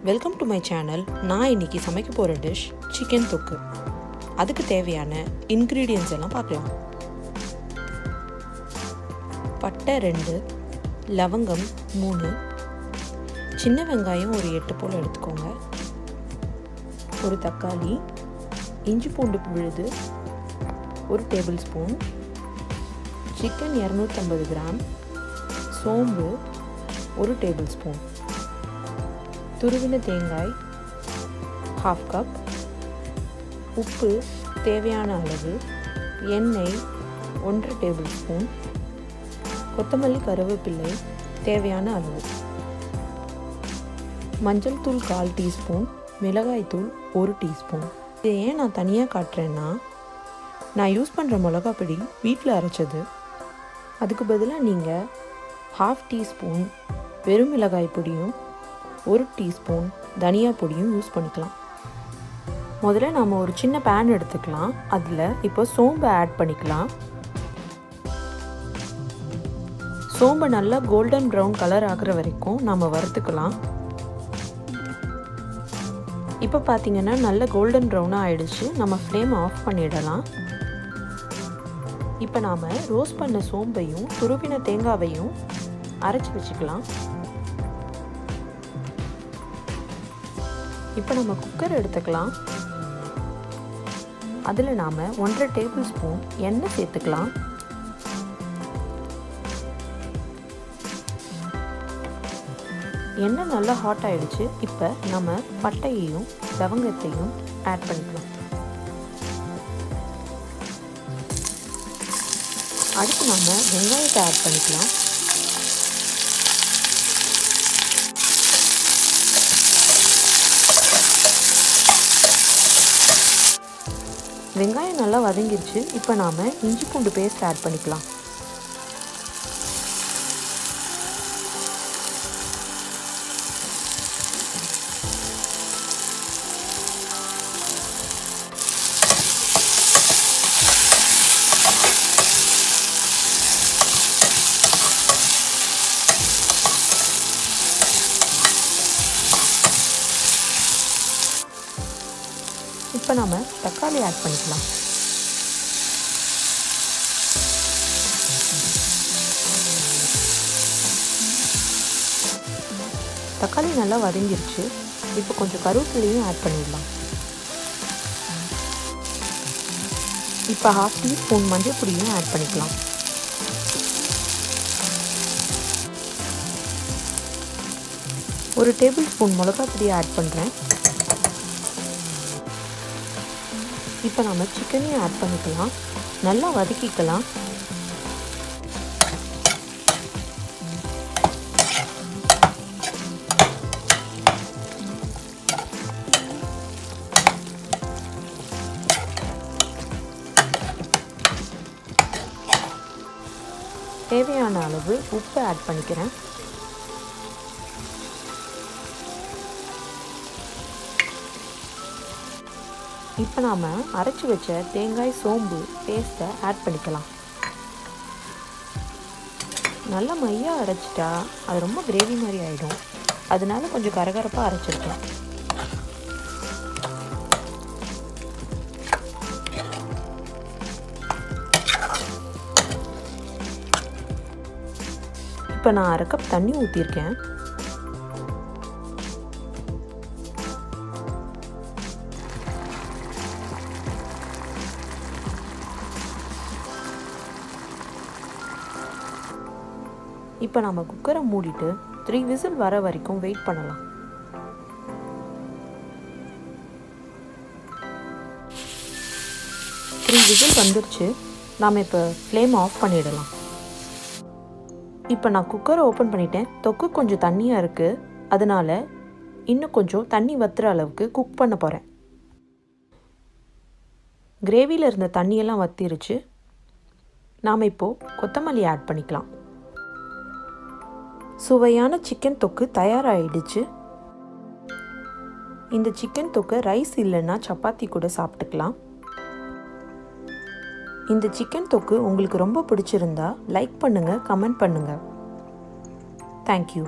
Welcome to my channel. நான் இன்றைக்கி சமைக்க போகிற டிஷ் சிக்கன் தொக்கு. அதுக்கு தேவையான இன்க்ரீடியன்ட்ஸ் எல்லாம் பார்க்கலாம். பட்டை 2, லவங்கம் 3, சின்ன வெங்காயம் ஒரு 8 போல் எடுத்துக்கோங்க, ஒரு தக்காளி, இஞ்சி பூண்டு விழுது 1 டேபிள் ஸ்பூன், சிக்கன் 250 கிராம், சோம்பு 1 டேபிள் ஸ்பூன், துருவின தேங்காய் 1/2 கப், உப்பு தேவையான அளவு, எண்ணெய் 1 டேபிள் ஸ்பூன், கொத்தமல்லி கருவேப்பிலை தேவையான அளவு, மஞ்சள் தூள் 1/4 டீஸ்பூன், மிளகாய் தூள் 1 டீஸ்பூன். இதை ஏன் நான் தனியாக காட்டுறேன்னா, நான் யூஸ் பண்ணுற மிளகாப்பொடி வீட்டில் அரைச்சது. அதுக்கு பதிலாக நீங்கள் 1/2 டீஸ்பூன் வெறும் மிளகாய் பொடியும் 1 டீஸ்பூன் தனியா பொடியும் யூஸ் பண்ணிக்கலாம். முதல்ல நாம் ஒரு சின்ன பேன் எடுத்துக்கலாம். அதில் இப்போ சோம்பை ஆட் பண்ணிக்கலாம். சோம்பை நல்லா கோல்டன் ப்ரௌன் கலர் ஆகிற வரைக்கும் நாம் வறுத்துக்கலாம். இப்போ பார்த்தீங்கன்னா நல்ல கோல்டன் ப்ரௌனாக ஆயிடுச்சு. நம்ம ஃப்ளேம் ஆஃப் பண்ணிடலாம். இப்போ நாம் ரோஸ்ட் பண்ண சோம்பையும் துருவின தேங்காவையும் அரைச்சி வச்சுக்கலாம். இப்போ நம்ம குக்கர் எடுத்துக்கலாம். அதில் நாம் 1.5 டேபிள் ஸ்பூன் எண்ணெய் சேர்த்துக்கலாம். எண்ணெய் நல்லா ஹாட் ஆகிடுச்சு. இப்போ நம்ம பட்டையையும் லவங்கத்தையும் ஆட் பண்ணிக்கலாம். அடுத்து நம்ம வெங்காயத்தை ஆட் பண்ணிக்கலாம். வெங்காயம் நல்லா வதங்கிடுச்சு. இப்போ நாம் இஞ்சி பூண்டு பேஸ்ட் ஆட் பண்ணிக்கலாம். இப்போ நாம் தக்காளி ஆட் பண்ணிக்கலாம். தக்காளி நல்லா வதங்கிருச்சு. இப்போ கொஞ்சம் கருவேப்பிலையும் ஆட் பண்ணிடலாம். இப்போ 1/2 டீஸ்பூன் மஞ்சள் பொடியும் ஆட் பண்ணிக்கலாம். ஒரு டேபிள் ஸ்பூன் மிளகாய் பொடியை ஆட் பண்ணுறேன். இப்போ நம்ம சிக்கனையும் ஆட் பண்ணிக்கலாம். நல்லா வதக்கிக்கலாம். தேவையான அளவு உப்பு ஆட் பண்ணிக்கிறேன். இப்போ நாம் அரைச்சி வச்ச தேங்காய் சோம்பு பேஸ்ட்டை ஆட் பண்ணிக்கலாம். நல்லா மையாக அரைச்சிட்டா அது ரொம்ப கிரேவி மாதிரி ஆகிடும். அதனால கொஞ்சம் கரகரப்பாக அரைச்சிருக்கேன். இப்போ நான் 1/2 கப் தண்ணி ஊற்றிருக்கேன். இப்போ நம்ம குக்கரை மூடிட்டு 3 விசில் வர வரைக்கும் வெயிட் பண்ணலாம். விசில் வந்துடுச்சு. நாம் இப்போ ஃப்ளேம் ஆஃப் பண்ணிடலாம். இப்போ நான் குக்கரை ஓப்பன் பண்ணிட்டேன். தொக்கு கொஞ்சம் தண்ணியாக இருக்குது. அதனால் இன்னும் கொஞ்சம் தண்ணி வற்றுற அளவுக்கு குக் பண்ண போகிறேன். கிரேவியில் இருந்த தண்ணியெல்லாம் வற்றிருச்சு. நாம் இப்போது கொத்தமல்லி ஆட் பண்ணிக்கலாம். சுவையான சிக்கன் தொக்கு தயாராகிடுச்சு. இந்த சிக்கன் தொக்கை ரைஸ் இல்லைன்னா சப்பாத்தி கூட சாப்பிட்டுக்கலாம். இந்த சிக்கன் தொக்கு உங்களுக்கு ரொம்ப பிடிச்சிருந்தா லைக் பண்ணுங்கள், கமெண்ட் பண்ணுங்கள். தேங்க்யூ.